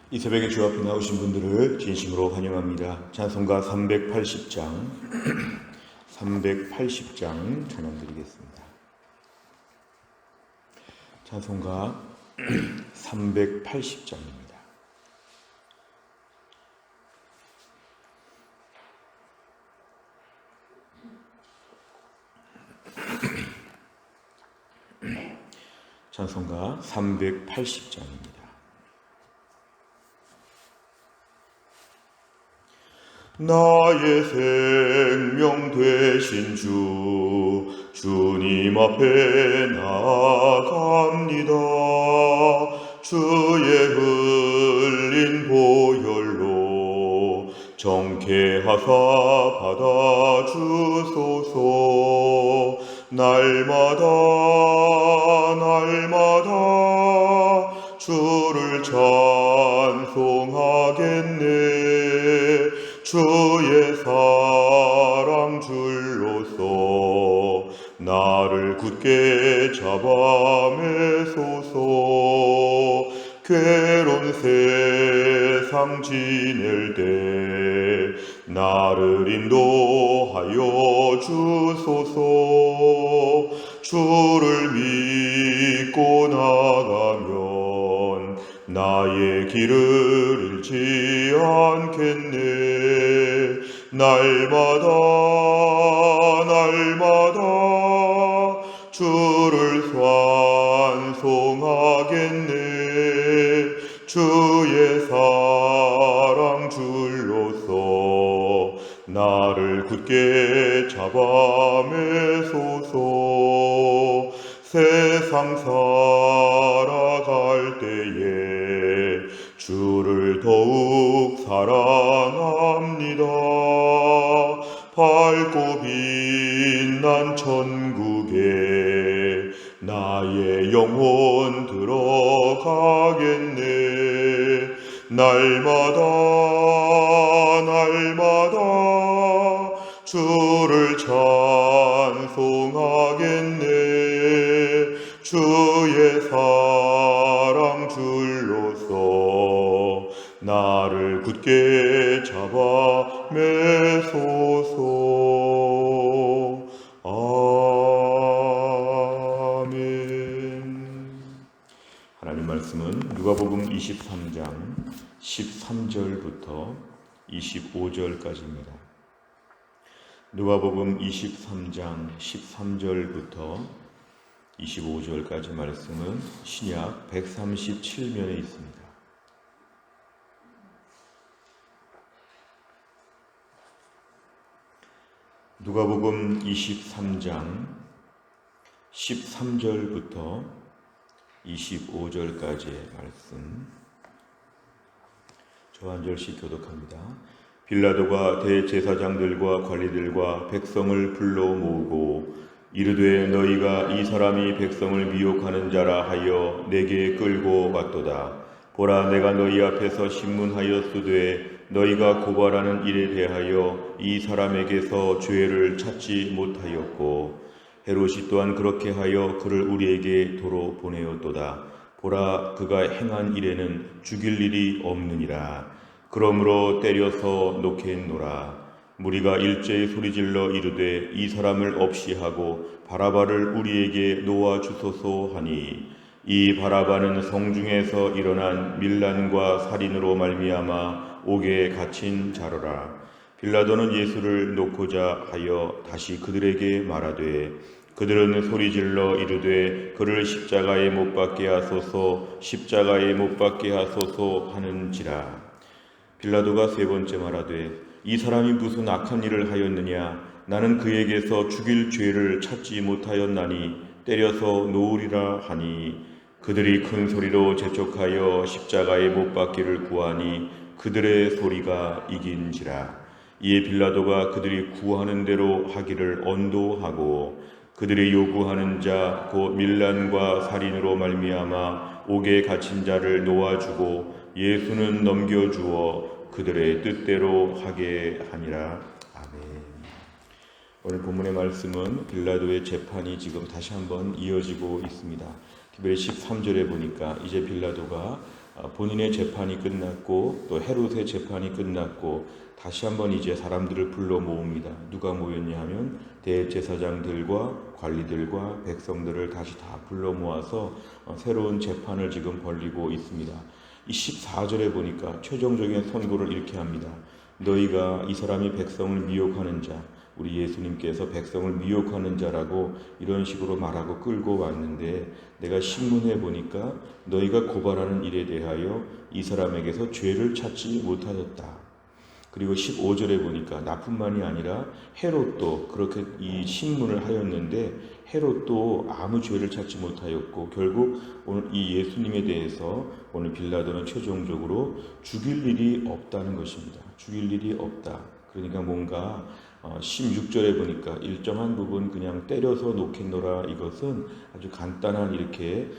이 새벽에 주 앞에 나오신 분들을 진심으로 환영합니다. 찬송가 380장 380장 전함드리겠습니다. 찬송가 380장입니다. 찬송가 380장입니다. 나의 생명 되신 주님 앞에 나아갑니다. 주의 흘린 보혈로 정케하사 받아주소서. 날마다 주를 찬송하겠네. 주의 사랑 줄로서 나를 굳게 잡아매소서. 괴로운 세상 지낼 때 나를 인도하여 주소서. 주를 믿고 나가면 나의 길을 잃지 않겠네. 날마다 주를 찬송하겠네. 주의 사랑 줄로서 나를 굳게 잡아매소서. 세상 살아갈 때에 주를 더욱 사랑합니다. 밝고 빛난 천국에 나의 영혼 들어가겠네. 날마다 주를 찬송하겠네. 주의 사랑 줄로서 나를 굳게 잡아매소서. 아멘. 하나님 말씀은 누가복음 23장 13절부터 25절까지입니다. 누가복음 23장 13절부터 25절까지 말씀은 신약 137면에 있습니다. 누가복음 23장 13절부터 25절까지의 말씀 저 한 절씩 교독합니다. 빌라도가 대제사장들과 관리들과 백성을 불러 모으고 이르되 너희가 이 사람이 백성을 미혹하는 자라 하여 내게 끌고 왔도다. 보라, 내가 너희 앞에서 신문하였으되 너희가 고발하는 일에 대하여 이 사람에게서 죄를 찾지 못하였고 헤롯이 또한 그렇게 하여 그를 우리에게 도로 보내었도다. 보라, 그가 행한 일에는 죽일 일이 없느니라. 그러므로 때려서 놓겠노라. 무리가 일제히 소리질러 이르되 이 사람을 없이 하고 바라바를 우리에게 놓아 주소서 하니 이 바라바는 성중에서 일어난 밀란과 살인으로 말미암아 옥에 갇힌 자로라. 빌라도는 예수를 놓고자 하여 다시 그들에게 말하되 그들은 소리질러 이르되 그를 십자가에 못 박게 하소서, 십자가에 못 박게 하소서 하는지라. 빌라도가 세 번째 말하되 이 사람이 무슨 악한 일을 하였느냐? 나는 그에게서 죽일 죄를 찾지 못하였나니 때려서 놓으리라 하니 그들이 큰 소리로 재촉하여 십자가에 못 박기를 구하니 그들의 소리가 이긴지라. 이에 빌라도가 그들이 구하는 대로 하기를 언도하고 그들이 요구하는 자 곧 밀란과 살인으로 말미암아 옥에 갇힌 자를 놓아주고 예수는 넘겨주어 그들의 뜻대로 하게 하니라. 아멘. 오늘 본문의 말씀은 빌라도의 재판이 지금 다시 한번 이어지고 있습니다. 디벨 13절에 보니까 이제 빌라도가 본인의 재판이 끝났고 또 헤롯의 재판이 끝났고 다시 한번 이제 사람들을 불러 모읍니다. 누가 모였냐 하면 대제사장들과 관리들과 백성들을 다시 다 불러 모아서 새로운 재판을 지금 벌이고 있습니다. 이 14절에 보니까 최종적인 선고를 이렇게 합니다. 너희가 이 사람이 백성을 미혹하는 자, 우리 예수님께서 백성을 미혹하는 자라고 이런 식으로 말하고 끌고 왔는데 내가 신문해 보니까 너희가 고발하는 일에 대하여 이 사람에게서 죄를 찾지 못하였다. 그리고 15절에 보니까 나뿐만이 아니라 헤롯도 그렇게 이 신문을 하였는데 헤롯도 아무 죄를 찾지 못하였고 결국 오늘 이 예수님에 대해서 오늘 빌라도는 최종적으로 죽일 일이 없다는 것입니다. 죽일 일이 없다. 그러니까 뭔가 16절에 보니까 일정한 부분 그냥 때려서 놓겠노라, 이것은 아주 간단한 이렇게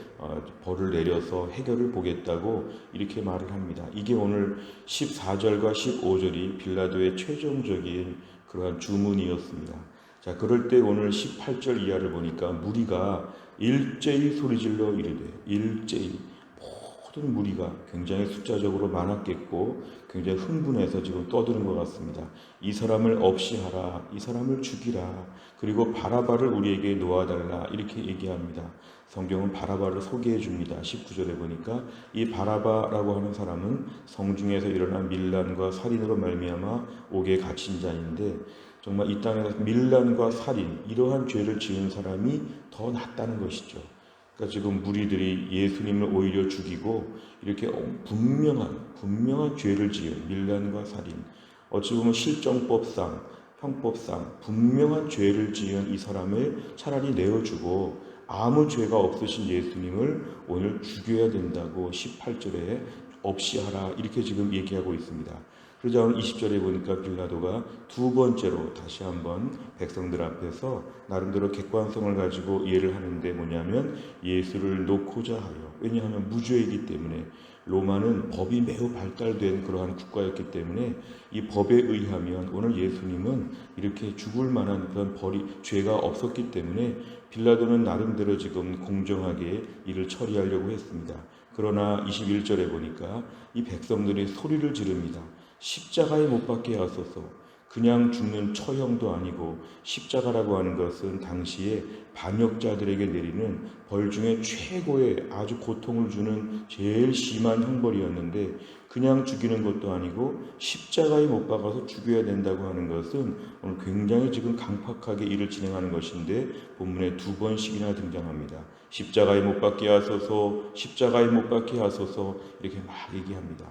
벌을 내려서 해결을 보겠다고 이렇게 말을 합니다. 이게 오늘 14절과 15절이 빌라도의 최종적인 그러한 주문이었습니다. 자, 그럴 때 오늘 18절 이하를 보니까 무리가 일제히 소리질러 이르되, 일제히 모든 무리가 굉장히 숫자적으로 많았겠고 굉장히 흥분해서 지금 떠드는 것 같습니다. 이 사람을 없이 하라, 이 사람을 죽이라, 그리고 바라바를 우리에게 놓아달라, 이렇게 얘기합니다. 성경은 바라바를 소개해 줍니다. 19절에 보니까 이 바라바라고 하는 사람은 성중에서 일어난 밀란과 살인으로 말미암아 옥에 갇힌 자인데 정말 이 땅에서 밀란과 살인, 이러한 죄를 지은 사람이 더 낫다는 것이죠. 그러니까 지금 무리들이 예수님을 오히려 죽이고 이렇게 분명한 죄를 지은 밀란과 살인, 어찌 보면 실정법상, 형법상 분명한 죄를 지은 이 사람을 차라리 내어주고 아무 죄가 없으신 예수님을 오늘 죽여야 된다고 18절에 없이 하라, 이렇게 지금 얘기하고 있습니다. 그러자 오늘 20절에 보니까 빌라도가 두 번째로 다시 한번 백성들 앞에서 나름대로 객관성을 가지고 이해를 하는데 뭐냐면 예수를 놓고자 하여, 왜냐하면 무죄이기 때문에 로마는 법이 매우 발달된 그러한 국가였기 때문에 이 법에 의하면 오늘 예수님은 이렇게 죽을 만한 그런 죄가 없었기 때문에 빌라도는 나름대로 지금 공정하게 일을 처리하려고 했습니다. 그러나 21절에 보니까 이 백성들이 소리를 지릅니다. 십자가에 못 박게 하소서. 그냥 죽는 처형도 아니고 십자가라고 하는 것은 당시에 반역자들에게 내리는 벌 중에 최고의 아주 고통을 주는 제일 심한 형벌이었는데 그냥 죽이는 것도 아니고 십자가에 못 박아서 죽여야 된다고 하는 것은 오늘 굉장히 지금 강팍하게 일을 진행하는 것인데 본문에 두 번씩이나 등장합니다. 십자가에 못 박게 하소서, 십자가에 못 박게 하소서, 이렇게 막 얘기합니다.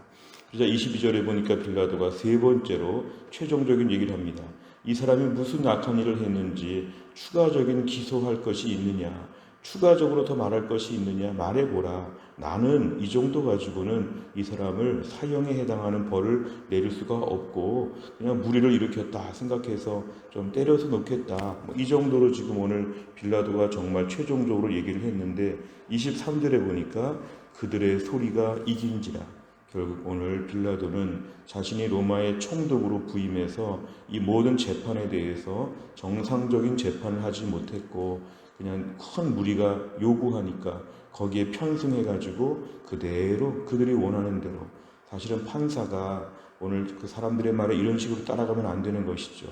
그래서 22절에 보니까 빌라도가 세 번째로 최종적인 얘기를 합니다. 이 사람이 무슨 악한 일을 했는지 추가적인 기소할 것이 있느냐, 추가적으로 더 말할 것이 있느냐, 말해보라. 나는 이 정도 가지고는 이 사람을 사형에 해당하는 벌을 내릴 수가 없고 그냥 무리를 일으켰다 생각해서 좀 때려서 놓겠다, 이 정도로 지금 오늘 빌라도가 정말 최종적으로 얘기를 했는데 23절에 보니까 그들의 소리가 이긴지라. 결국 오늘 빌라도는 자신이 로마의 총독으로 부임해서 이 모든 재판에 대해서 정상적인 재판을 하지 못했고 그냥 큰 무리가 요구하니까 거기에 편승해가지고 그대로 그들이 원하는 대로, 사실은 판사가 오늘 그 사람들의 말에 이런 식으로 따라가면 안 되는 것이죠.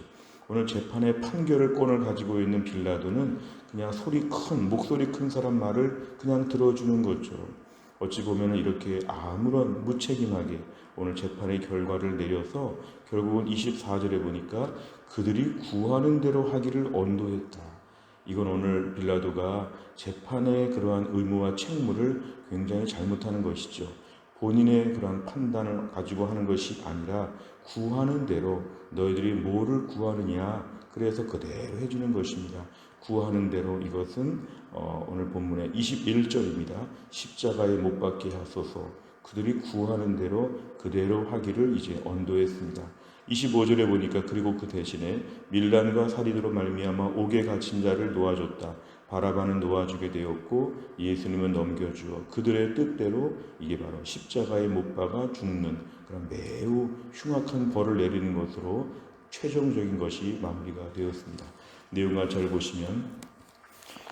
오늘 재판의 판결권을 가지고 있는 빌라도는 그냥 목소리 큰 사람 말을 그냥 들어주는 거죠. 어찌 보면 이렇게 아무런 무책임하게 오늘 재판의 결과를 내려서 결국은 24절에 보니까 그들이 구하는 대로 하기를 언도했다. 이건 오늘 빌라도가 재판의 그러한 의무와 책무를 굉장히 잘못하는 것이죠. 본인의 그러한 판단을 가지고 하는 것이 아니라 구하는 대로, 너희들이 뭐를 구하느냐, 그래서 그대로 해주는 것입니다. 구하는 대로, 이것은 오늘 본문의 21절입니다. 십자가에 못 박게 하소서. 그들이 구하는 대로 그대로 하기를 이제 언도했습니다. 25절에 보니까 그리고 그 대신에 밀란과 살인으로 말미암아 옥에 갇힌 자를 놓아줬다. 바라바는 놓아주게 되었고 예수님은 넘겨주어 그들의 뜻대로 이게 바로 십자가에 못 박아 죽는 그런 매우 흉악한 벌을 내리는 것으로 최종적인 것이 마무리가 되었습니다. 내용을 잘 보시면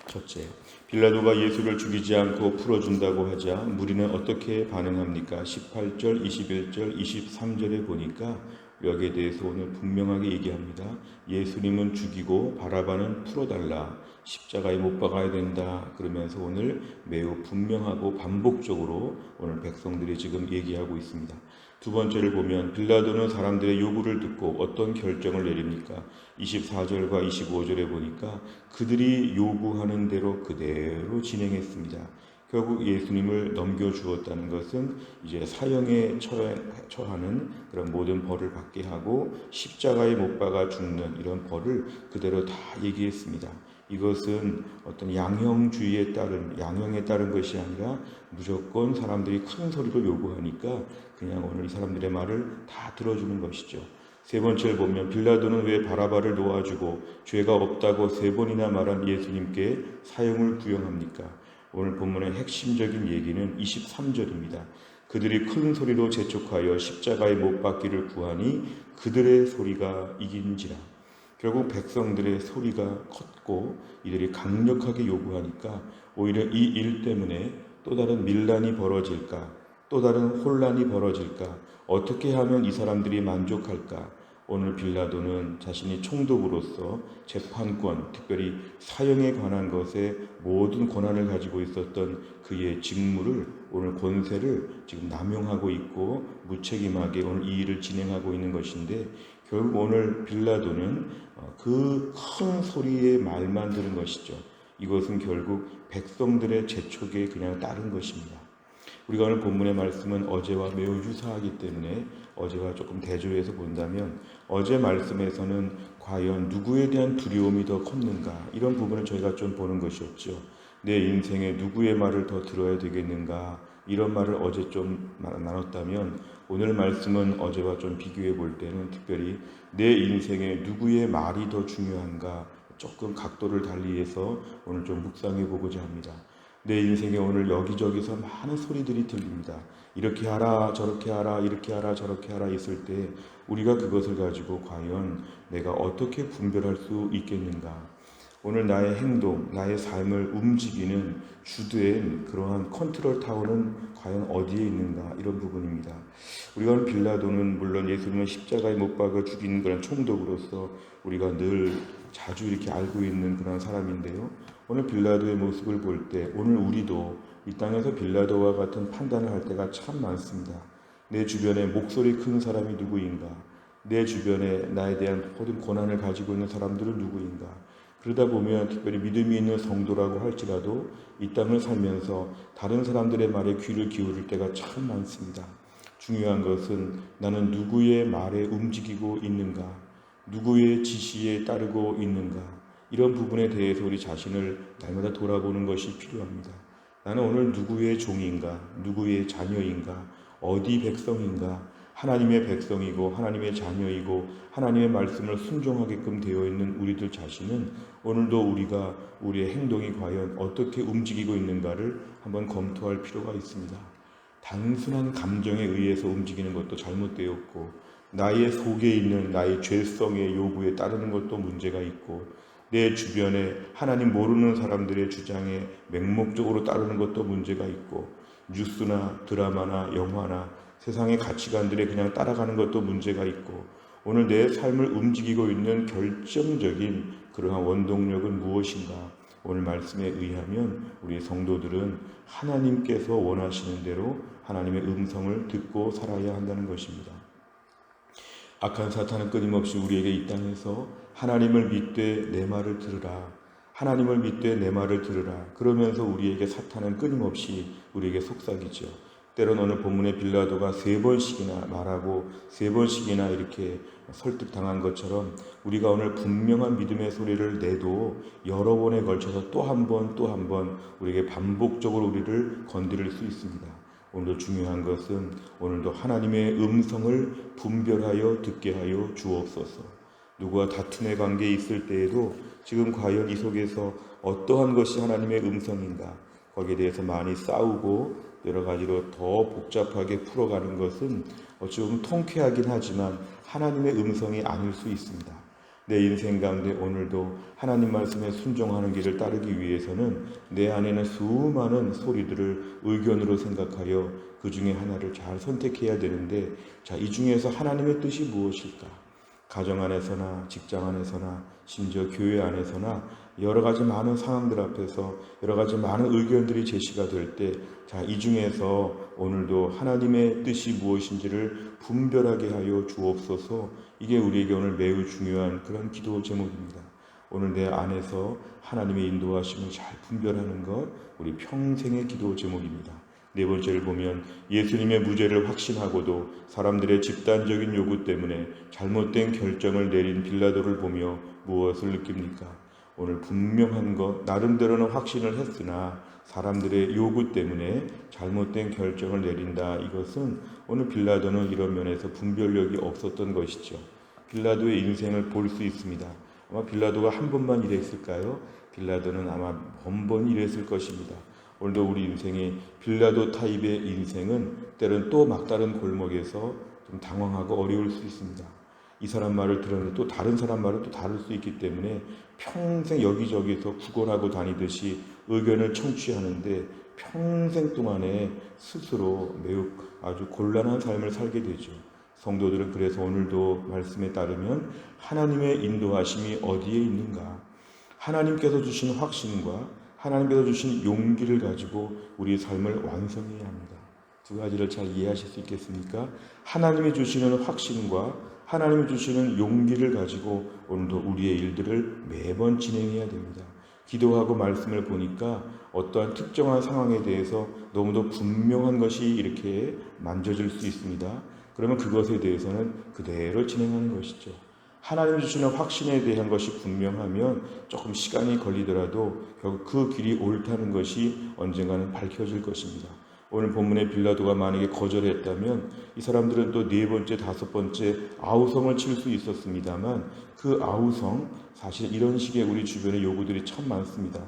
첫째, 빌라도가 예수를 죽이지 않고 풀어준다고 하자 무리는 어떻게 반응합니까? 18절, 21절, 23절에 보니까 여기에 대해서 오늘 분명하게 얘기합니다. 예수님은 죽이고 바라바는 풀어달라. 십자가에 못 박아야 된다. 그러면서 오늘 매우 분명하고 반복적으로 오늘 백성들이 지금 얘기하고 있습니다. 두 번째를 보면 빌라도는 사람들의 요구를 듣고 어떤 결정을 내립니까? 24절과 25절에 보니까 그들이 요구하는 대로 그대로 진행했습니다. 결국 예수님을 넘겨주었다는 것은 이제 사형에 처하는 그런 모든 벌을 받게 하고 십자가에 못 박아 죽는 이런 벌을 그대로 다 얘기했습니다. 이것은 어떤 양형에 따른 것이 아니라 무조건 사람들이 큰 소리로 요구하니까 그냥 오늘 이 사람들의 말을 다 들어주는 것이죠. 세 번째를 보면 빌라도는 왜 바라바를 놓아주고 죄가 없다고 3번이나 말한 예수님께 사형을 구형합니까? 오늘 본문의 핵심적인 얘기는 23절입니다. 그들이 큰 소리로 재촉하여 십자가에 못 박기를 구하니 그들의 소리가 이긴지라. 결국 백성들의 소리가 컸고 이들이 강력하게 요구하니까 오히려 이 일 때문에 또 다른 밀란이 벌어질까, 또 다른 혼란이 벌어질까, 어떻게 하면 이 사람들이 만족할까. 오늘 빌라도는 자신이 총독으로서 재판권, 특별히 사형에 관한 것에 모든 권한을 가지고 있었던 그의 직무를, 오늘 권세를 지금 남용하고 있고 무책임하게 오늘 이 일을 진행하고 있는 것인데, 결국 오늘 빌라도는 그 큰 소리의 말만 들은 것이죠. 이것은 결국 백성들의 재촉에 그냥 따른 것입니다. 우리가 오늘 본문의 말씀은 어제와 매우 유사하기 때문에 어제와 조금 대조해서 본다면 어제 말씀에서는 과연 누구에 대한 두려움이 더 컸는가, 이런 부분을 저희가 좀 보는 것이었죠. 내 인생에 누구의 말을 더 들어야 되겠는가, 이런 말을 어제 좀 나눴다면 오늘 말씀은 어제와 좀 비교해 볼 때는 특별히 내 인생에 누구의 말이 더 중요한가 조금 각도를 달리해서 오늘 좀 묵상해 보고자 합니다. 내 인생에 오늘 여기저기서 많은 소리들이 들립니다. 이렇게 하라 저렇게 하라 이렇게 하라 저렇게 하라 있을 때 우리가 그것을 가지고 과연 내가 어떻게 분별할 수 있겠는가. 오늘 나의 행동, 나의 삶을 움직이는 주된 그러한 컨트롤 타워는 과연 어디에 있는가, 이런 부분입니다. 우리가 오늘 빌라도는 물론 예수님은 십자가에 못 박아 죽인 그런 총독으로서 우리가 늘 자주 이렇게 알고 있는 그런 사람인데요. 오늘 빌라도의 모습을 볼 때 오늘 우리도 이 땅에서 빌라도와 같은 판단을 할 때가 참 많습니다. 내 주변에 목소리 큰 사람이 누구인가? 내 주변에 나에 대한 모든 권한을 가지고 있는 사람들은 누구인가? 그러다 보면 특별히 믿음이 있는 성도라고 할지라도 이 땅을 살면서 다른 사람들의 말에 귀를 기울일 때가 참 많습니다. 중요한 것은 나는 누구의 말에 움직이고 있는가? 누구의 지시에 따르고 있는가? 이런 부분에 대해서 우리 자신을 날마다 돌아보는 것이 필요합니다. 나는 오늘 누구의 종인가? 누구의 자녀인가? 어디 백성인가? 하나님의 백성이고 하나님의 자녀이고 하나님의 말씀을 순종하게끔 되어 있는 우리들 자신은 오늘도 우리가 우리의 행동이 과연 어떻게 움직이고 있는가를 한번 검토할 필요가 있습니다. 단순한 감정에 의해서 움직이는 것도 잘못되었고 나의 속에 있는 나의 죄성의 요구에 따르는 것도 문제가 있고 내 주변에 하나님 모르는 사람들의 주장에 맹목적으로 따르는 것도 문제가 있고 뉴스나 드라마나 영화나 세상의 가치관들에 그냥 따라가는 것도 문제가 있고 오늘 내 삶을 움직이고 있는 결정적인 그러한 원동력은 무엇인가? 오늘 말씀에 의하면 우리 성도들은 하나님께서 원하시는 대로 하나님의 음성을 듣고 살아야 한다는 것입니다. 악한 사탄은 끊임없이 우리에게 이 땅에서 하나님을 믿되 내 말을 들으라, 하나님을 믿되 내 말을 들으라 그러면서 우리에게 사탄은 끊임없이 우리에게 속삭이죠. 때로는 오늘 본문의 빌라도가 3번씩이나 말하고 3번씩이나 이렇게 설득당한 것처럼 우리가 오늘 분명한 믿음의 소리를 내도 여러 번에 걸쳐서 또 한 번 우리에게 반복적으로 우리를 건드릴 수 있습니다. 오늘도 중요한 것은 오늘도 하나님의 음성을 분별하여 듣게 하여 주옵소서. 누구와 다툼의 관계에 있을 때에도 지금 과연 이 속에서 어떠한 것이 하나님의 음성인가, 거기에 대해서 많이 싸우고 여러 가지로 더 복잡하게 풀어가는 것은 어찌 보면 통쾌하긴 하지만 하나님의 음성이 아닐 수 있습니다. 내 인생 가운데 오늘도 하나님 말씀에 순종하는 길을 따르기 위해서는 내 안에는 수많은 소리들을 의견으로 생각하여 그 중에 하나를 잘 선택해야 되는데, 자, 이 중에서 하나님의 뜻이 무엇일까? 가정 안에서나 직장 안에서나 심지어 교회 안에서나 여러 가지 많은 상황들 앞에서 여러 가지 많은 의견들이 제시가 될 때, 자, 이 중에서 오늘도 하나님의 뜻이 무엇인지를 분별하게 하여 주옵소서. 이게 우리에게 오늘 매우 중요한 그런 기도 제목입니다. 오늘 내 안에서 하나님의 인도하심을 잘 분별하는 것, 우리 평생의 기도 제목입니다. 네 번째를 보면 예수님의 무죄를 확신하고도 사람들의 집단적인 요구 때문에 잘못된 결정을 내린 빌라도를 보며 무엇을 느낍니까? 오늘 분명한 것, 나름대로는 확신을 했으나 사람들의 요구 때문에 잘못된 결정을 내린다. 이것은 오늘 빌라도는 이런 면에서 분별력이 없었던 것이죠. 빌라도의 인생을 볼 수 있습니다. 아마 빌라도가 한 번만 이랬을까요? 빌라도는 아마 번번 이랬을 것입니다. 오늘도 우리 인생이 빌라도 타입의 인생은 때론 또 막다른 골목에서 좀 당황하고 어려울 수 있습니다. 이 사람 말을 들었는데 또 다른 사람 말은 또 다를 수 있기 때문에 평생 여기저기서 구걸하고 다니듯이 의견을 청취하는데 평생 동안에 스스로 매우 아주 곤란한 삶을 살게 되죠. 성도들은 그래서 오늘도 말씀에 따르면 하나님의 인도하심이 어디에 있는가? 하나님께서 주신 확신과 하나님께서 주신 용기를 가지고 우리 삶을 완성해야 합니다. 두 가지를 잘 이해하실 수 있겠습니까? 하나님이 주시는 확신과 하나님이 주시는 용기를 가지고 오늘도 우리의 일들을 매번 진행해야 됩니다. 기도하고 말씀을 보니까 어떠한 특정한 상황에 대해서 너무도 분명한 것이 이렇게 만져질 수 있습니다. 그러면 그것에 대해서는 그대로 진행하는 것이죠. 하나님 주시는 확신에 대한 것이 분명하면 조금 시간이 걸리더라도 결국 그 길이 옳다는 것이 언젠가는 밝혀질 것입니다. 오늘 본문의 빌라도가 만약에 거절했다면 이 사람들은 또 네 번째, 다섯 번째 아우성을 칠 수 있었습니다만 그 아우성, 사실 이런 식의 우리 주변의 요구들이 참 많습니다.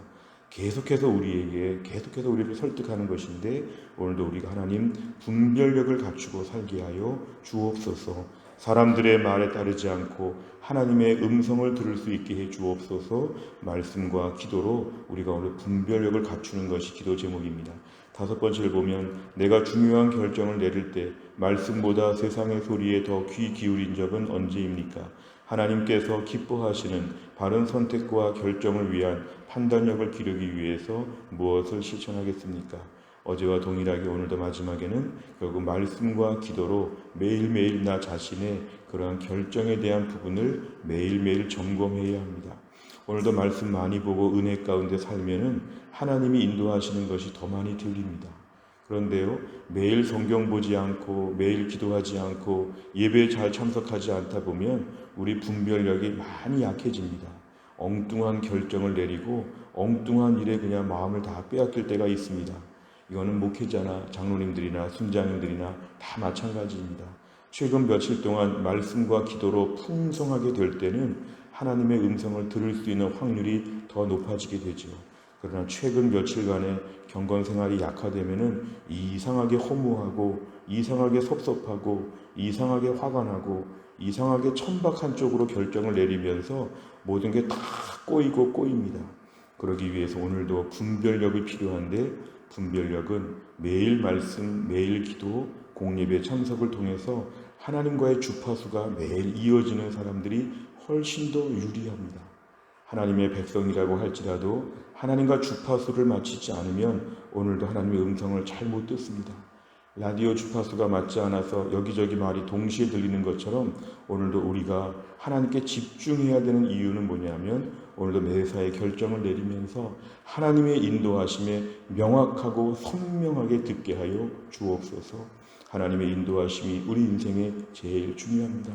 계속해서 우리를 설득하는 것인데 오늘도 우리가 하나님 분별력을 갖추고 살게 하여 주옵소서. 사람들의 말에 따르지 않고 하나님의 음성을 들을 수 있게 해 주옵소서. 말씀과 기도로 우리가 오늘 분별력을 갖추는 것이 기도 제목입니다. 다섯 번째를 보면 내가 중요한 결정을 내릴 때 말씀보다 세상의 소리에 더 귀 기울인 적은 언제입니까? 하나님께서 기뻐하시는 바른 선택과 결정을 위한 판단력을 기르기 위해서 무엇을 실천하겠습니까? 어제와 동일하게 오늘도 마지막에는 결국 말씀과 기도로 매일매일 나 자신의 그러한 결정에 대한 부분을 매일매일 점검해야 합니다. 오늘도 말씀 많이 보고 은혜 가운데 살면은 하나님이 인도하시는 것이 더 많이 들립니다. 그런데요, 매일 성경 보지 않고 매일 기도하지 않고 예배에 잘 참석하지 않다 보면 우리 분별력이 많이 약해집니다. 엉뚱한 결정을 내리고 엉뚱한 일에 그냥 마음을 다 빼앗길 때가 있습니다. 이거는 목회자나 장로님들이나 순장님들이나 다 마찬가지입니다. 최근 며칠 동안 말씀과 기도로 풍성하게 될 때는 하나님의 음성을 들을 수 있는 확률이 더 높아지게 되죠. 그러나 최근 며칠간의 경건 생활이 약화되면은 이상하게 허무하고 이상하게 섭섭하고 이상하게 화가 나고 이상하게 천박한 쪽으로 결정을 내리면서 모든 게 다 꼬입니다. 그러기 위해서 오늘도 분별력이 필요한데 분별력은 매일 말씀, 매일 기도, 공예배 참석을 통해서 하나님과의 주파수가 매일 이어지는 사람들이 훨씬 더 유리합니다. 하나님의 백성이라고 할지라도 하나님과 주파수를 맞추지 않으면 오늘도 하나님의 음성을 잘 못 듣습니다. 라디오 주파수가 맞지 않아서 여기저기 말이 동시에 들리는 것처럼 오늘도 우리가 하나님께 집중해야 되는 이유는 뭐냐면 오늘도 매사에 결정을 내리면서 하나님의 인도하심에 명확하고 선명하게 듣게 하여 주옵소서. 하나님의 인도하심이 우리 인생에 제일 중요합니다.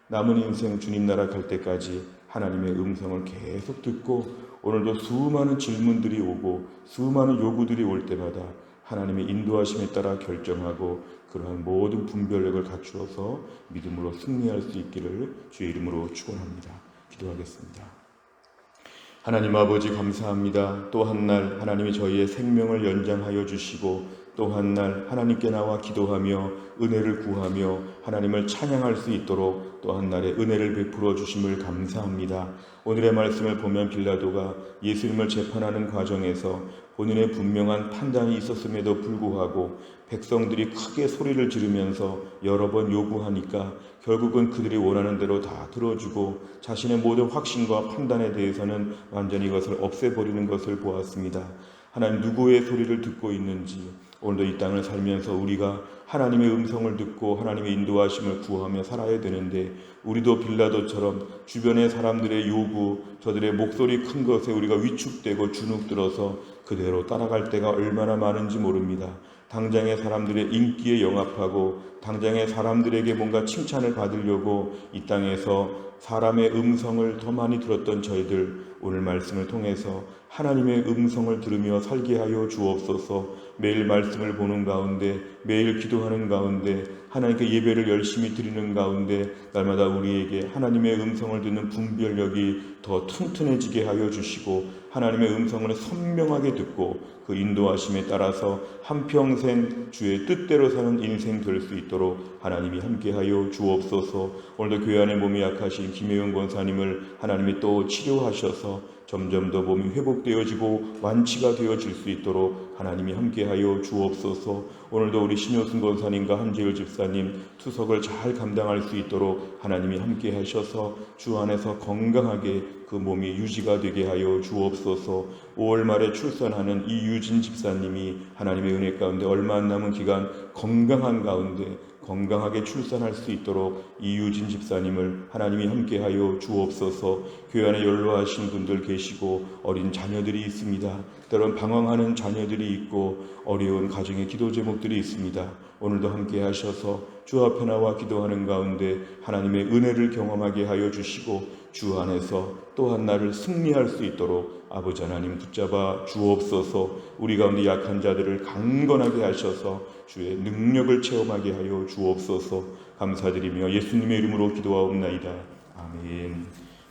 남은 인생 주님 나라 갈 때까지 하나님의 음성을 계속 듣고 오늘도 수많은 질문들이 오고 수많은 요구들이 올 때마다 하나님의 인도하심에 따라 결정하고 그러한 모든 분별력을 갖추어서 믿음으로 승리할 수 있기를 주의 이름으로 축원합니다. 기도하겠습니다. 하나님 아버지 감사합니다. 또 한 날 하나님이 저희의 생명을 연장하여 주시고 또 또 한 날 하나님께 나와 기도하며 은혜를 구하며 하나님을 찬양할 수 있도록 또 한 날의 은혜를 베풀어 주심을 감사합니다. 오늘의 말씀을 보면 빌라도가 예수님을 재판하는 과정에서 본인의 분명한 판단이 있었음에도 불구하고 백성들이 크게 소리를 지르면서 여러 번 요구하니까 결국은 그들이 원하는 대로 다 들어주고 자신의 모든 확신과 판단에 대해서는 완전히 이것을 없애버리는 것을 보았습니다. 하나님 누구의 소리를 듣고 있는지 오늘도 이 땅을 살면서 우리가 하나님의 음성을 듣고 하나님의 인도하심을 구하며 살아야 되는데 우리도 빌라도처럼 주변의 사람들의 요구, 저들의 목소리 큰 것에 우리가 위축되고 주눅들어서 그대로 따라갈 때가 얼마나 많은지 모릅니다. 당장의 사람들의 인기에 영합하고 당장의 사람들에게 뭔가 칭찬을 받으려고 이 땅에서 사람의 음성을 더 많이 들었던 저희들 오늘 말씀을 통해서 하나님의 음성을 들으며 살게 하여 주옵소서. 매일 말씀을 보는 가운데 매일 기도하는 가운데 하나님께 예배를 열심히 드리는 가운데 날마다 우리에게 하나님의 음성을 듣는 분별력이 더 튼튼해지게 하여 주시고 하나님의 음성을 선명하게 듣고 그 인도하심에 따라서 한평생 주의 뜻대로 사는 인생 될 수 있도록 하나님이 함께하여 주옵소서. 오늘도 교회 안에 몸이 약하신 김혜영 권사님을 하나님이 또 치료하셔서 점점 더 몸이 회복되어지고 완치가 되어질 수 있도록 하나님이 함께하여 주옵소서. 오늘도 우리 신효순 권사님과 한재율 집사님 투석을 잘 감당할 수 있도록 하나님이 함께하셔서 주 안에서 건강하게 그 몸이 유지가 되게 하여 주옵소서. 5월 말에 출산하는 이유진 집사님이 하나님의 은혜 가운데 얼마 안 남은 기간 건강한 가운데 건강하게 출산할 수 있도록 이유진 집사님을 하나님이 함께하여 주옵소서. 교회 안에 연로하신 분들 계시고 어린 자녀들이 있습니다. 때론 방황하는 자녀들이 있고 어려운 가정의 기도 제목들이 있습니다. 오늘도 함께 하셔서 주 앞에 나와 기도하는 가운데 하나님의 은혜를 경험하게 하여 주시고 주 안에서 또한 날을 승리할 수 있도록 아버지 하나님 붙잡아 주옵소서. 우리 가운데 약한 자들을 강건하게 하셔서 주의 능력을 체험하게 하여 주옵소서. 감사드리며 예수님의 이름으로 기도하옵나이다. 아멘.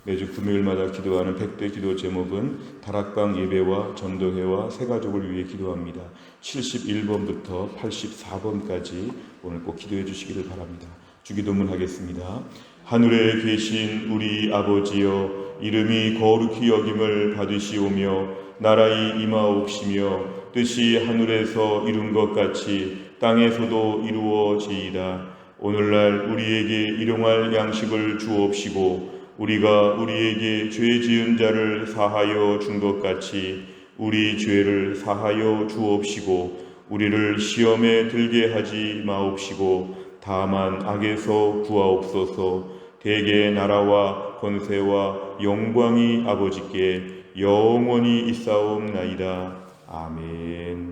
매주 금요일마다 기도하는 100대 기도 제목은 다락방 예배와 전도회와 새가족을 위해 기도합니다. 71번부터 84번까지 오늘 꼭 기도해 주시기를 바랍니다. 주기도문 하겠습니다. 하늘에 계신 우리 아버지여, 이름이 거룩히 여김을 받으시오며 나라의 임하옵시며 뜻이 하늘에서 이룬 것 같이 땅에서도 이루어지이다. 오늘날 우리에게 일용할 양식을 주옵시고 우리가 우리에게 죄 지은 자를 사하여 준 것 같이 우리 죄를 사하여 주옵시고 우리를 시험에 들게 하지 마옵시고 다만 악에서 구하옵소서. 대개 나라와 권세와 영광이 아버지께 영원히 있사옵나이다. 아멘.